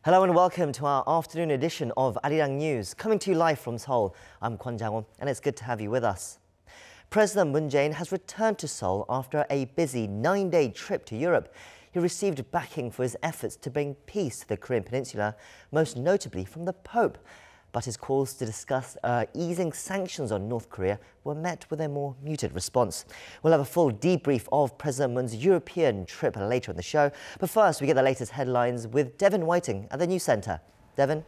Hello and welcome to our afternoon edition of Arirang News, coming to you live from Seoul. I'm Jae-in, and it's good to have you with us. President Moon Jae-in has returned to Seoul after a busy 9-day trip to Europe. He received backing for his efforts to bring peace to the Korean Peninsula, most notably from the Pope. But his calls to discuss easing sanctions on North Korea were met with a more muted response. We'll have a full debrief of President Moon's European trip later in the show. But first, we get the latest headlines with Devin Whiting at the News Centre. Devin?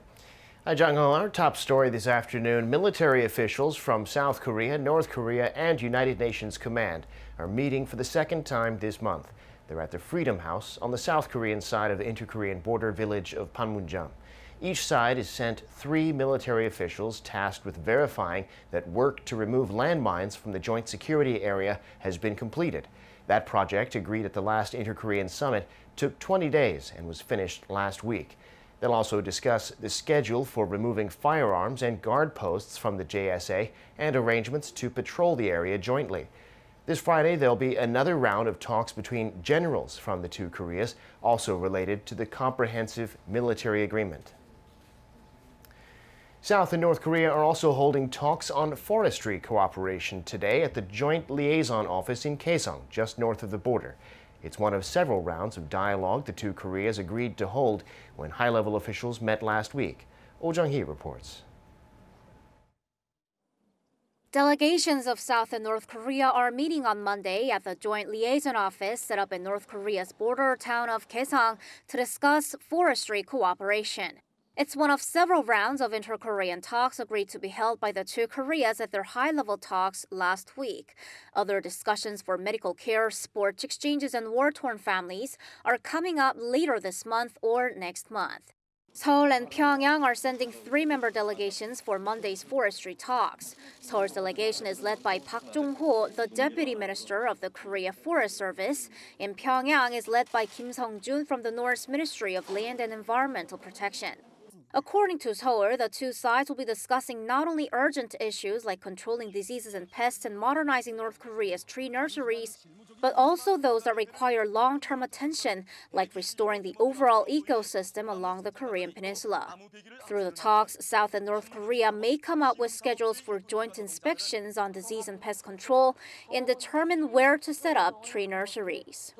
Hi, Jung-ho. Our top story this afternoon, military officials from South Korea, North Korea and United Nations Command are meeting for the second time this month. They're at the Freedom House on the South Korean side of the inter-Korean border village of Panmunjom. Each side has sent 3 military officials tasked with verifying that work to remove landmines from the joint security area has been completed. That project, agreed at the last inter-Korean summit, took 20 days and was finished last week. They'll also discuss the schedule for removing firearms and guard posts from the JSA and arrangements to patrol the area jointly. This Friday, there'll be another round of talks between generals from the two Koreas, also related to the comprehensive military agreement. South and North Korea are also holding talks on forestry cooperation today at the Joint Liaison Office in Kaesong, just north of the border. It's one of several rounds of dialogue the two Koreas agreed to hold when high-level officials met last week. Oh Jung-hee reports. Delegations of South and North Korea are meeting on Monday at the Joint Liaison Office set up in North Korea's border town of Kaesong to discuss forestry cooperation. It's one of several rounds of inter-Korean talks agreed to be held by the two Koreas at their high-level talks last week. Other discussions for medical care, sports exchanges, and war-torn families are coming up later this month or next month. Seoul and Pyeongyang are sending 3-member delegations for Monday's forestry talks. Seoul's delegation is led by Park Jong-ho, the Deputy Minister of the Korea Forest Service, and Pyeongyang is led by Kim Sung-jun from the North's Ministry of Land and Environmental Protection. According to Seoul, the two sides will be discussing not only urgent issues like controlling diseases and pests and modernizing North Korea's tree nurseries, but also those that require long-term attention, like restoring the overall ecosystem along the Korean peninsula. Through the talks, South and North Korea may come up with schedules for joint inspections on disease and pest control and determine where to set up tree nurseries.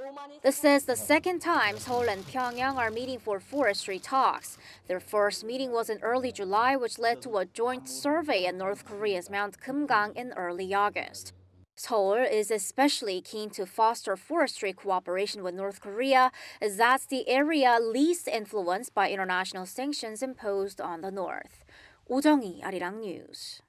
This is the second time Seoul and Pyeongyang are meeting for forestry talks. Their first meeting was in early July, which led to a joint survey at North Korea's Mount Kumgang in early August. Seoul is especially keen to foster forestry cooperation with North Korea, as that's the area least influenced by international sanctions imposed on the North. Oh Jung-hee, Arirang News.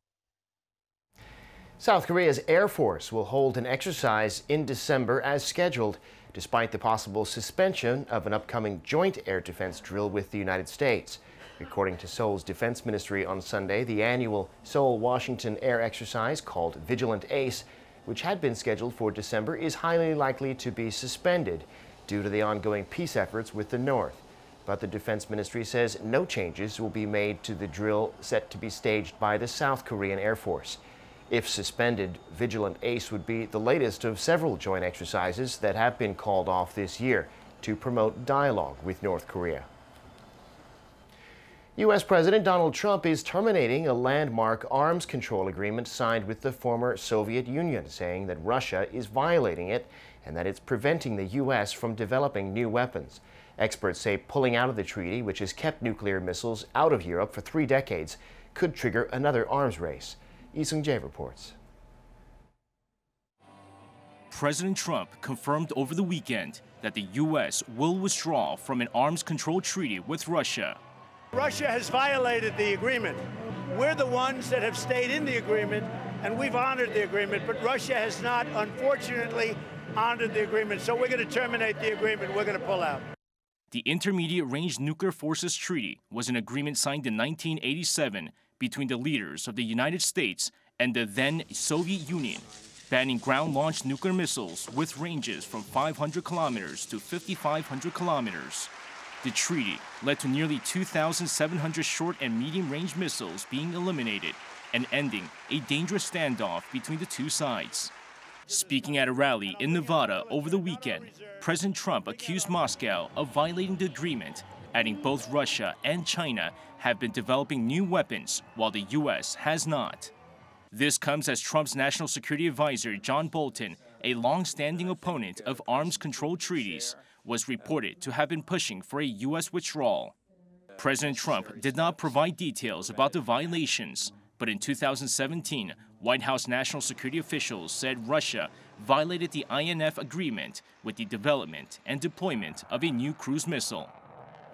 South Korea's Air Force will hold an exercise in December as scheduled, despite the possible suspension of an upcoming joint air defense drill with the United States. According to Seoul's Defense Ministry on Sunday, the annual Seoul-Washington air exercise, called Vigilant Ace, which had been scheduled for December, is highly likely to be suspended due to the ongoing peace efforts with the North. But the Defense Ministry says no changes will be made to the drill set to be staged by the South Korean Air Force. If suspended, Vigilant Ace would be the latest of several joint exercises that have been called off this year to promote dialogue with North Korea. U.S. President Donald Trump is terminating a landmark arms control agreement signed with the former Soviet Union, saying that Russia is violating it and that it's preventing the U.S. from developing new weapons. Experts say pulling out of the treaty, which has kept nuclear missiles out of Europe for 3 decades, could trigger another arms race. Lee Sung-jae reports. President Trump confirmed over the weekend that the U.S. will withdraw from an arms control treaty with Russia. Russia has violated the agreement. We're the ones that have stayed in the agreement, and we've honored the agreement, but Russia has not, unfortunately, honored the agreement. So we're going to terminate the agreement. We're going to pull out. The Intermediate Range Nuclear Forces Treaty was an agreement signed in 1987 between the leaders of the United States and the then Soviet Union, banning ground-launched nuclear missiles with ranges from 500 kilometers to 5,500 kilometers. The treaty led to nearly 2,700 short and medium-range missiles being eliminated and ending a dangerous standoff between the two sides. Speaking at a rally in Nevada over the weekend, President Trump accused Moscow of violating the agreement adding both Russia and China have been developing new weapons while the U.S. has not. This comes as Trump's national security advisor, John Bolton, a long-standing opponent of arms control treaties, was reported to have been pushing for a U.S. withdrawal. President Trump did not provide details about the violations, but in 2017, White House national security officials said Russia violated the INF agreement with the development and deployment of a new cruise missile.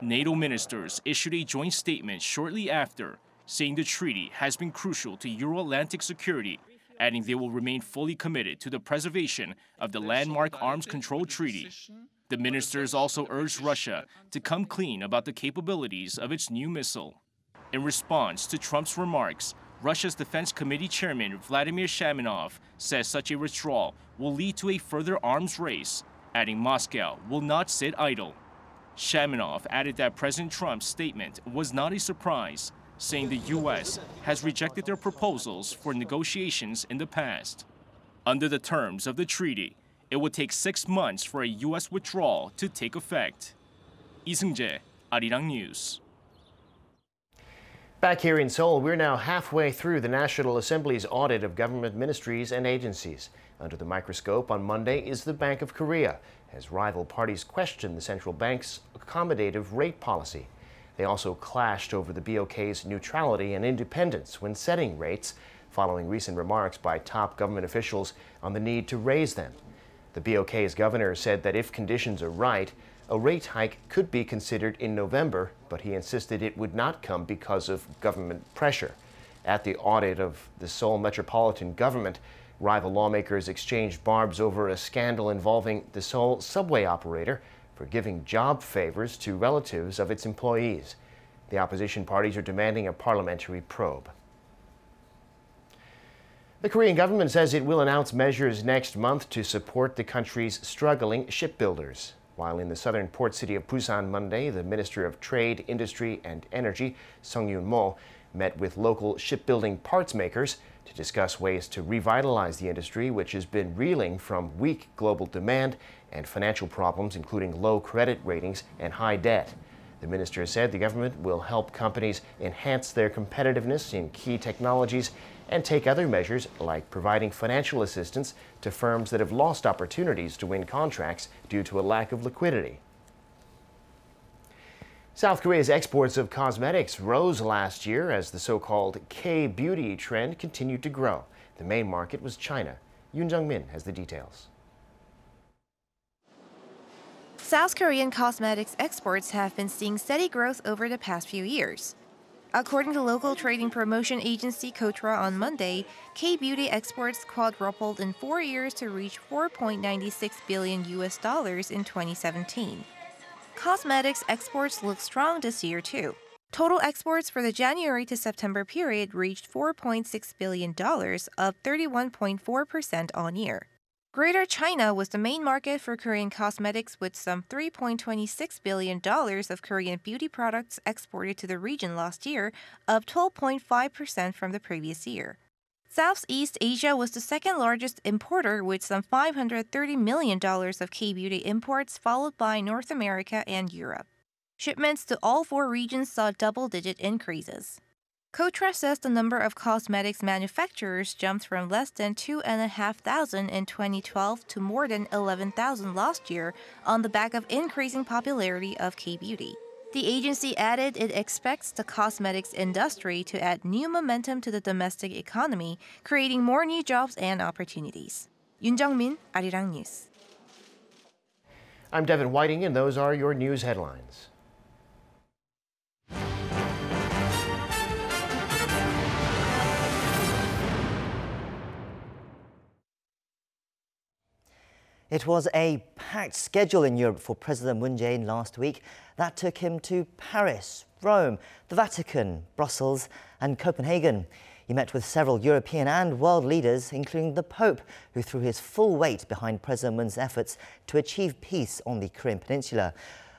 NATO ministers issued a joint statement shortly after, saying the treaty has been crucial to Euro-Atlantic security, adding they will remain fully committed to the preservation of the landmark arms control treaty. The ministers also urged Russia to come clean about the capabilities of its new missile. In response to Trump's remarks, Russia's Defense Committee Chairman Vladimir Shaminov says such a withdrawal will lead to a further arms race, adding Moscow will not sit idle. Shaminov added that President Trump's statement was not a surprise, saying the U.S. has rejected their proposals for negotiations in the past. Under the terms of the treaty, it would take 6 months for a U.S. withdrawal to take effect. Lee Seung-jae, Arirang News. Back here in Seoul, we're now halfway through the National Assembly's audit of government ministries and agencies. Under the microscope on Monday is the Bank of Korea, as rival parties question the central bank's accommodative rate policy. They also clashed over the BOK's neutrality and independence when setting rates, following recent remarks by top government officials on the need to raise them. The BOK's governor said that if conditions are right, a rate hike could be considered in November, but he insisted it would not come because of government pressure. At the audit of the Seoul metropolitan government, rival lawmakers exchanged barbs over a scandal involving the Seoul subway operator for giving job favors to relatives of its employees. The opposition parties are demanding a parliamentary probe. The Korean government says it will announce measures next month to support the country's struggling shipbuilders. While in the southern port city of Busan Monday, the Minister of Trade, Industry and Energy, Sung Yoon-mo, met with local shipbuilding parts makers to discuss ways to revitalize the industry, which has been reeling from weak global demand and financial problems, including low credit ratings and high debt. The minister said the government will help companies enhance their competitiveness in key technologies and take other measures like providing financial assistance to firms that have lost opportunities to win contracts due to a lack of liquidity. South Korea's exports of cosmetics rose last year as the so-called K-beauty trend continued to grow. The main market was China. Yoon Jung-min has the details. South Korean cosmetics exports have been seeing steady growth over the past few years. According to local trading promotion agency Kotra on Monday, K-beauty exports quadrupled in 4 years to reach $4.96 billion in 2017. Cosmetics exports look strong this year too. Total exports for the January to September period reached $4.6 billion, up 31.4% on year. Greater China was the main market for Korean cosmetics, with some $3.26 billion of Korean beauty products exported to the region last year, up 12.5% from the previous year. Southeast Asia was the second largest importer, with some $530 million of K-beauty imports, followed by North America and Europe. Shipments to all 4 regions saw double-digit increases. Kotra says the number of cosmetics manufacturers jumped from less than 2,500 in 2012 to more than 11,000 last year on the back of increasing popularity of K-beauty. The agency added it expects the cosmetics industry to add new momentum to the domestic economy, creating more new jobs and opportunities. Yoon Jung-min, Arirang News. I'm Devin Whiting, and those are your news headlines. It was a packed schedule in Europe for President Moon Jae-in last week. That took him to Paris, Rome, the Vatican, Brussels and Copenhagen. He met with several European and world leaders, including the Pope, who threw his full weight behind President Moon's efforts to achieve peace on the Korean Peninsula.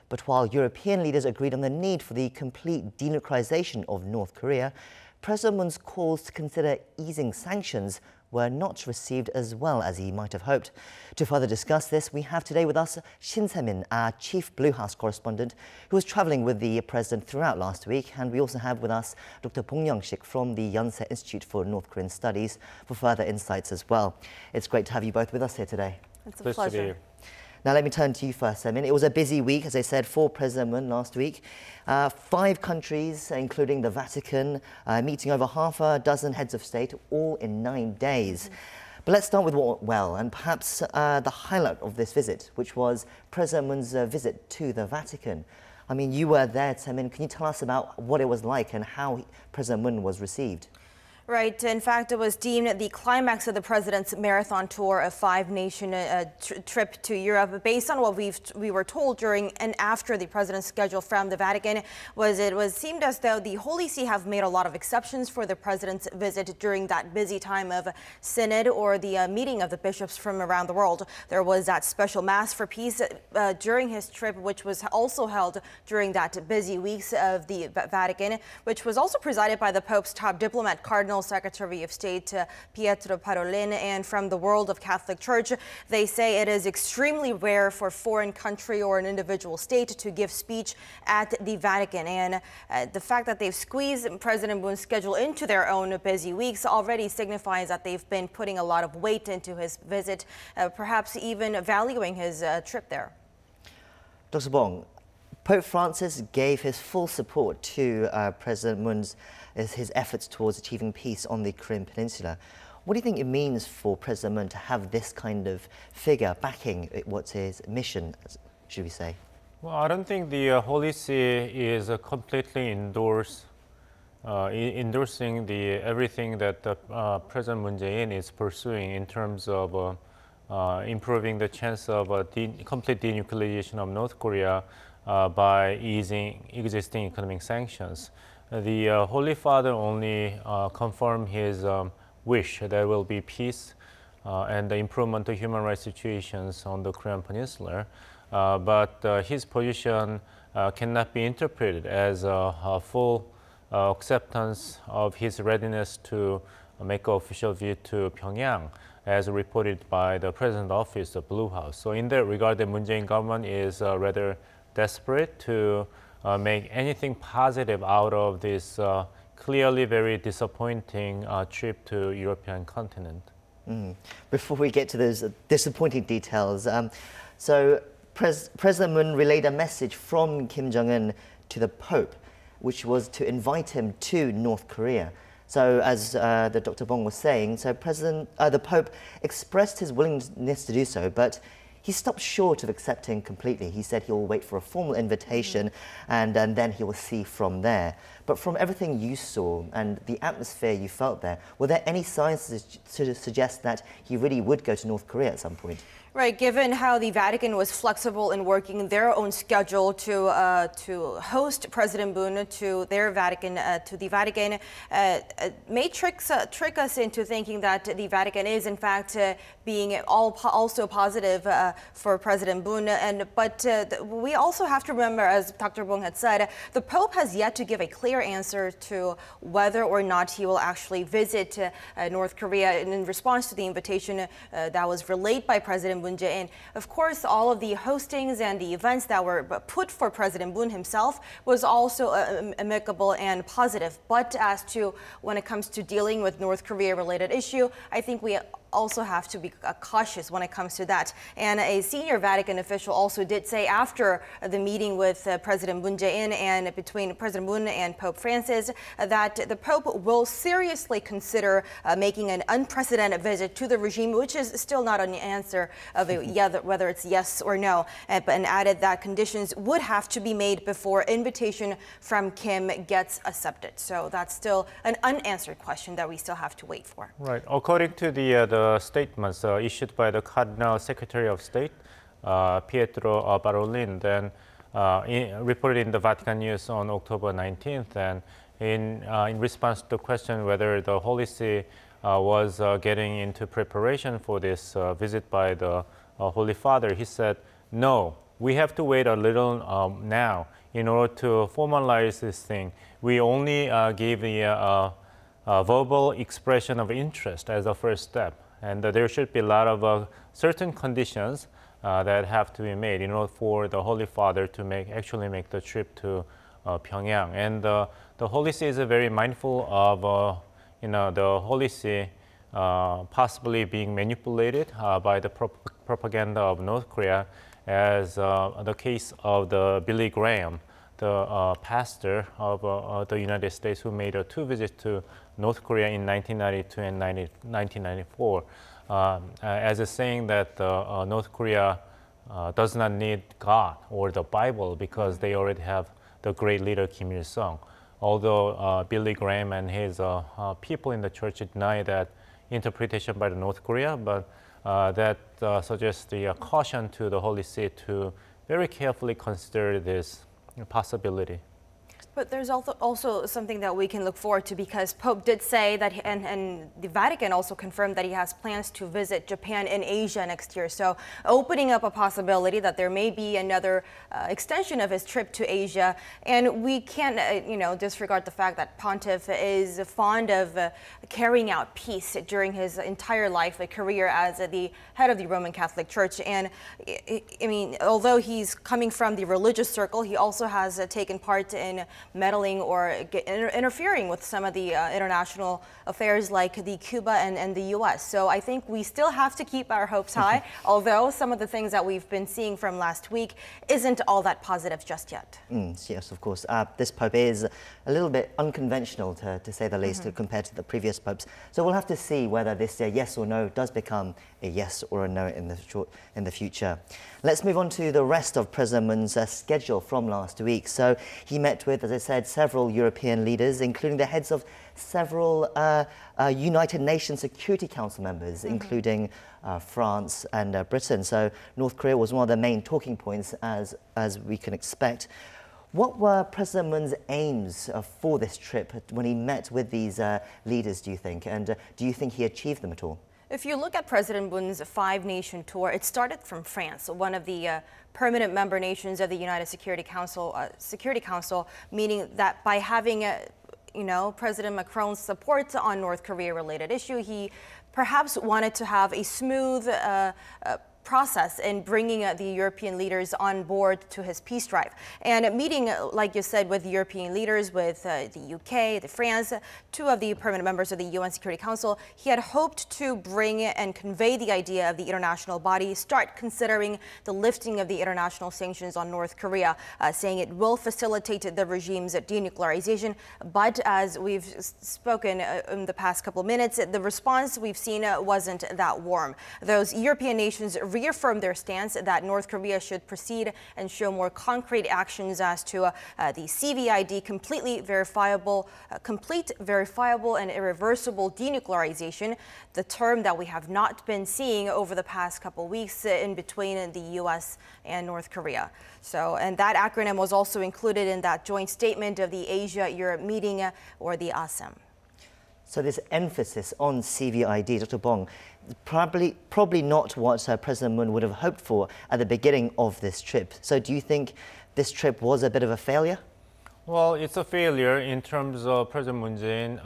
But while European leaders agreed on the need for the complete denuclearization of North Korea, President Moon's calls to consider easing sanctions were not received as well as he might have hoped. To further discuss this, we have today with us Shin Se-min, our chief Blue House correspondent, who was travelling with the president throughout last week. And we also have with us Dr. Pyeongyang from the Yonsei Institute for North Korean Studies for further insights as well. It's great to have you both with us here today. It's a pleasure. Now, let me turn to you first, Se-min. It was a busy week, as I said, for President Moon last week. 5 countries, including the Vatican, meeting over half a dozen heads of state, all in 9 days. But let's start with what went well, and perhaps the highlight of this visit, which was President Moon's visit to the Vatican. I mean, you were there, Se-min. Can you tell us about what it was like and how President Moon was received? Right. In fact, it was deemed the climax of the president's marathon tour, a 5-nation trip to Europe. Based on what we were told during and after the president's schedule from the Vatican, it seemed as though the Holy See have made a lot of exceptions for the president's visit during that busy time of synod or the meeting of the bishops from around the world. There was that special mass for peace during his trip, which was also held during that busy weeks of the Vatican, which was also presided by the Pope's top diplomat, Cardinal Secretary of State Pietro Parolin. And from the world of Catholic Church, they say it is extremely rare for a foreign country or an individual state to give speech at the Vatican. And the fact that they've squeezed President Moon's schedule into their own busy weeks already signifies that they've been putting a lot of weight into his visit, perhaps even valuing his trip there. Dr. Bong, Pope Francis gave his full support to President Moon's his efforts towards achieving peace on the Korean Peninsula. What do you think it means for President Moon to have this kind of figure backing what's his mission, should we say? Well, I don't think the Holy See is completely endorsing everything that President Moon Jae-in is pursuing in terms of improving the chance of complete denuclearization of North Korea by easing existing economic sanctions. The Holy Father only confirmed his wish there will be peace and the improvement of human rights situations on the Korean Peninsula. But his position cannot be interpreted as a full acceptance of his readiness to make an official visit to Pyeongyang, as reported by the President's Office, the Blue House. So in that regard, the Moon Jae-in government is rather desperate to make anything positive out of this clearly very disappointing trip to European continent. Before we get to those disappointing details, so President Moon relayed a message from Kim Jong-un to the Pope, which was to invite him to North Korea. So as the Dr. Bong was saying, so the Pope expressed his willingness to do so, but he stopped short of accepting completely. He said he will wait for a formal invitation and then he will see from there. But from everything you saw and the atmosphere you felt there, were there any signs to suggest that he really would go to North Korea at some point? Right, given how the Vatican was flexible in working their own schedule to host President Moon to the Vatican, may trick us into thinking that the Vatican is in fact being also positive for President Moon. But we also have to remember, as Dr. Bong had said, the Pope has yet to give a clear answer to whether or not he will actually visit North Korea in response to the invitation that was relayed by President Moon Jae-in. Of course, all of the hostings and the events that were put for President Moon himself was also amicable and positive. But as to when it comes to dealing with North Korea-related issue, I think we also have to be cautious when it comes to that. And a senior Vatican official also did say after the meeting with President Moon Jae-in and between President Moon and Pope Francis that the Pope will seriously consider making an unprecedented visit to the regime, which is still not an answer of whether it's yes or no, and added that conditions would have to be made before invitation from Kim gets accepted. So that's still an unanswered question that we still have to wait for. Right. According to the statements issued by the Cardinal Secretary of State, Pietro Parolin, then reported in the Vatican News on October 19th, and in response to the question whether the Holy See was getting into preparation for this visit by the Holy Father, he said, no, we have to wait a little now in order to formalize this thing. We only gave the verbal expression of interest as a first step. And there should be a lot of certain conditions that have to be made in order for the Holy Father to actually make the trip to Pyeongyang. And the Holy See is very mindful of the Holy See possibly being manipulated by the propaganda of North Korea, as the case of the Billy Graham, the pastor of the United States, who made 2 visits to North Korea in 1992 and 1994, as a saying that North Korea does not need God or the Bible because they already have the great leader Kim Il-sung. Although Billy Graham and his people in the church deny that interpretation by the North Korea, but that suggests the caution to the Holy See to very carefully consider this possibility. But there's also something that we can look forward to, because Pope did say that, and the Vatican also confirmed that he has plans to visit Japan and Asia next year. So opening up a possibility that there may be another extension of his trip to Asia. And we can't, disregard the fact that Pontiff is fond of carrying out peace during his entire life, a career as the head of the Roman Catholic Church. And I mean, although he's coming from the religious circle, he also has taken part in meddling or interfering with some of the international affairs like the Cuba and the U.S. So I think we still have to keep our hopes high, although some of the things that we've been seeing from last week isn't all that positive just yet. Yes, of course. This Pope is a little bit unconventional, to say the least, compared to the previous popes. So we'll have to see whether this yes or no does become a yes or a no in the future. Let's move on to the rest of President Moon's schedule from last week. So he met with, as I said, several European leaders, including the heads of several United Nations Security Council members, including France and Britain. So North Korea was one of the main talking points, as we can expect. What were President Moon's aims for this trip when he met with these leaders, do you think? And do you think he achieved them at all? If you look at President Moon's 5-nation tour, it started from France, one of the permanent member nations of the United Security Council, meaning that by having President Macron's support on North Korea-related issue, he perhaps wanted to have a smooth process in bringing the European leaders on board to his peace drive. And meeting, like you said, with European leaders, with the UK, the France, 2 of the permanent members of the UN Security Council, he had hoped to bring and convey the idea of the international body start considering the lifting of the international sanctions on North Korea, saying it will facilitate the regime's denuclearization. But as we've spoken in the past couple of minutes, the response we've seen wasn't that warm. Those European nations reaffirmed their stance that North Korea should proceed and show more concrete actions as to the CVID, complete, verifiable, and irreversible denuclearization, the term that we have not been seeing over the past couple of weeks in between the U.S. and North Korea. So, and that acronym was also included in that joint statement of the Asia-Europe meeting, or the ASEM. So this emphasis on CVID, Dr. Bong, probably not what President Moon would have hoped for at the beginning of this trip. So do you think this trip was a bit of a failure? Well, it's a failure in terms of President Moon Jae-in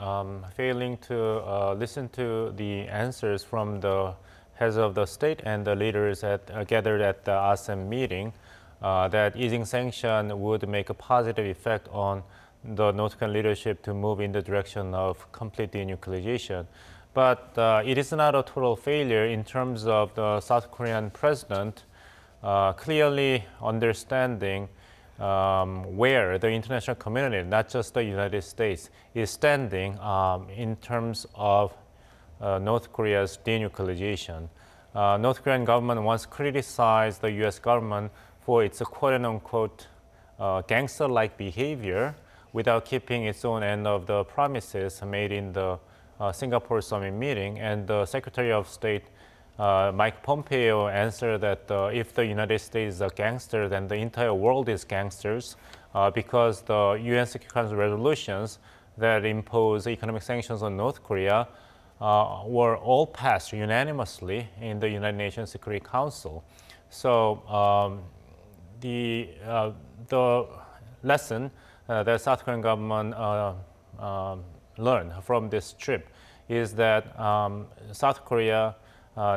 failing to listen to the answers from the heads of the state and the leaders gathered at the ASEM meeting, that easing sanction would make a positive effect on the North Korean leadership to move in the direction of complete denuclearization. But it is not a total failure in terms of the South Korean president clearly understanding where the international community, not just the United States, is standing in terms of North Korea's denuclearization. North Korean government once criticized the U.S. government for its quote-unquote gangster-like behavior without keeping its own end of the promises made in the Singapore summit meeting. And the Secretary of State, Mike Pompeo, answered that if the United States is a gangster, then the entire world is gangsters, because the UN Security Council resolutions that impose economic sanctions on North Korea were all passed unanimously in the United Nations Security Council. So the lesson that South Korean government learn from this trip is that South Korea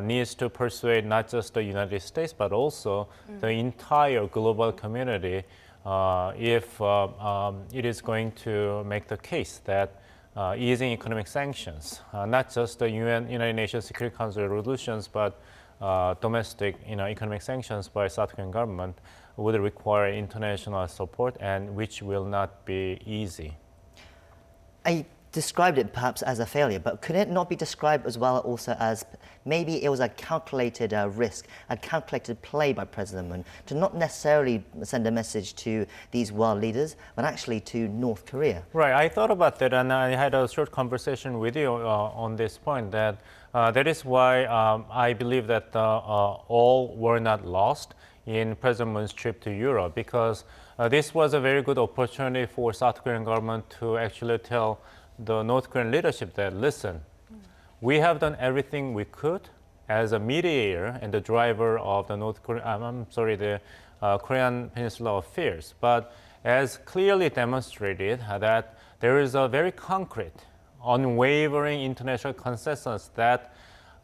needs to persuade not just the United States, but also the entire global community if it is going to make the case that easing economic sanctions, not just the United Nations Security Council resolutions, but domestic economic sanctions by South Korean government would require international support, and which will not be easy. I described it perhaps as a failure, but could it not be described as well also as maybe it was a calculated risk, a calculated play by President Moon to not necessarily send a message to these world leaders, but actually to North Korea? Right, I thought about that, and I had a short conversation with you on this point, that that is why I believe that all were not lost in President Moon's trip to Europe, because this was a very good opportunity for South Korean government to actually tell the North Korean leadership that, listen, we have done everything we could as a mediator and the driver of the the Korean Peninsula affairs, but as clearly demonstrated that there is a very concrete, unwavering international consensus that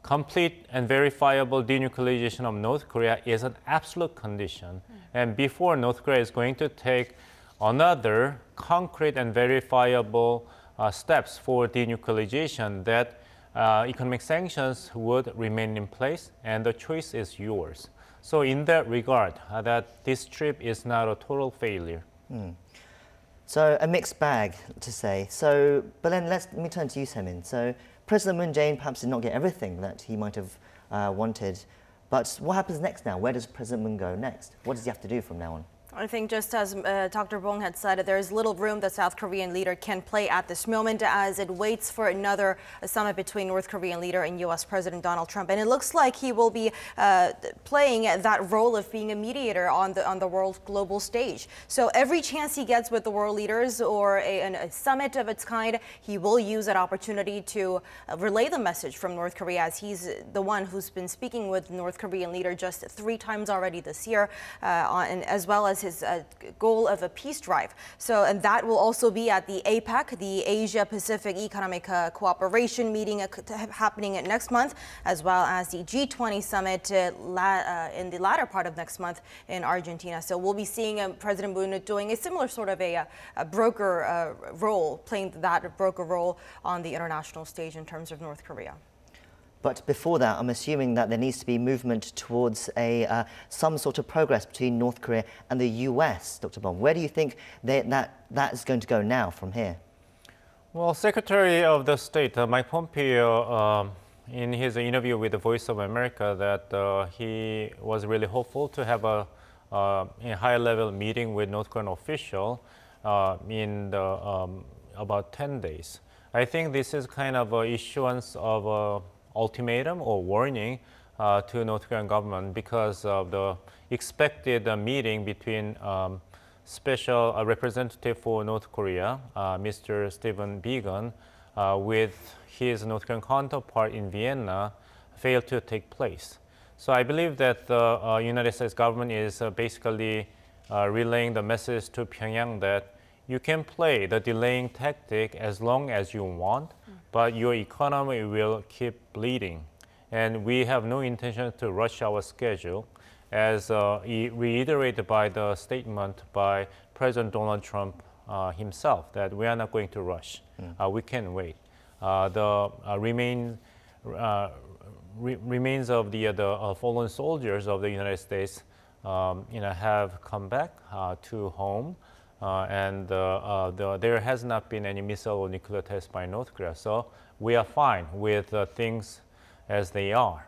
complete and verifiable denuclearization of North Korea is an absolute condition. And before North Korea is going to take another concrete and verifiable steps for denuclearization, that economic sanctions would remain in place, and the choice is yours. So in that regard, that this trip is not a total failure. So a mixed bag, to say. So, but then let me turn to you, Semin. So President Moon Jae-in perhaps did not get everything that he might have wanted, but what happens next now? Where does President Moon go next? What does he have to do from now on? I think just as Dr. Bong had said, there is little room the South Korean leader can play at this moment as it waits for another summit between North Korean leader and U.S. President Donald Trump. And it looks like he will be playing that role of being a mediator on the world global stage. So every chance he gets with the world leaders or a summit of its kind, he will use that opportunity to relay the message from North Korea, as he's the one who's been speaking with the North Korean leader just 3 times already this year, and as well as his goal of a peace drive. So, and that will also be at the APEC, the Asia Pacific Economic Cooperation meeting happening next month, as well as the G20 summit in the latter part of next month in Argentina. So we'll be seeing President Moon doing a similar sort of a broker role, playing that broker role on the international stage in terms of North Korea. But before that, I'm assuming that there needs to be movement towards some sort of progress between North Korea and the US, Dr. Bong. Where do you think that is going to go now from here? Well, Secretary of the State Mike Pompeo, in his interview with the Voice of America, that he was really hopeful to have a high-level meeting with North Korean official in about 10 days. I think this is kind of an issuance of ultimatum or warning to North Korean government because of the expected meeting between special representative for North Korea, Mr. Stephen Biegun, with his North Korean counterpart in Vienna failed to take place. So I believe that the United States government is basically relaying the message to Pyongyang that you can play the delaying tactic as long as you want, but your economy will keep bleeding. And we have no intention to rush our schedule, as reiterated by the statement by President Donald Trump himself, that we are not going to rush. We can wait. The remains of the fallen soldiers of the United States have come back to home. And there has not been any missile or nuclear test by North Korea. So we are fine with things as they are.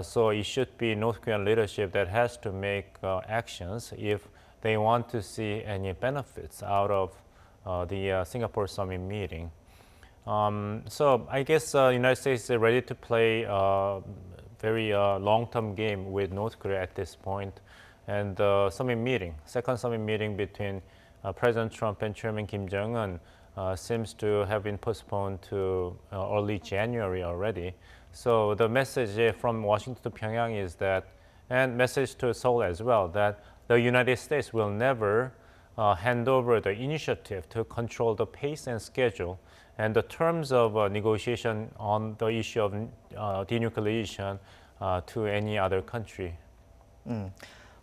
So it should be North Korean leadership that has to make actions if they want to see any benefits out of the Singapore summit meeting. So I guess the United States is ready to play a very long-term game with North Korea at this point. And the summit meeting, second summit meeting between President Trump and Chairman Kim Jong-un seems to have been postponed to early January already. So the message from Washington to Pyongyang is that, and message to Seoul as well, that the United States will never hand over the initiative to control the pace and schedule and the terms of negotiation on the issue of denuclearization to any other country.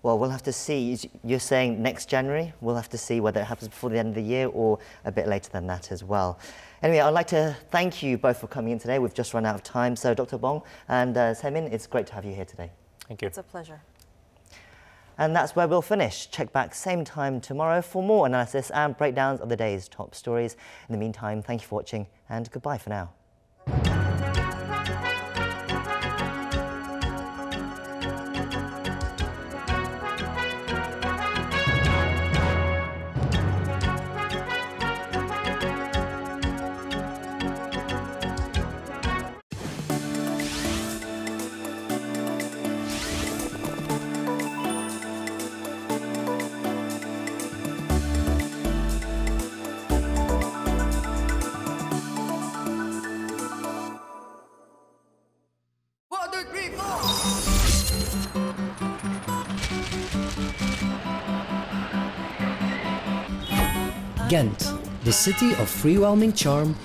Well, we'll have to see. You're saying next January. We'll have to see whether it happens before the end of the year or a bit later than that as well. Anyway, I'd like to thank you both for coming in today. We've just run out of time. So Dr. Bong and Jae-in, it's great to have you here today. Thank you. It's a pleasure. And that's where we'll finish. Check back same time tomorrow for more analysis and breakdowns of the day's top stories. In the meantime, thank you for watching and goodbye for now. Ghent, the city of free-whelming charm,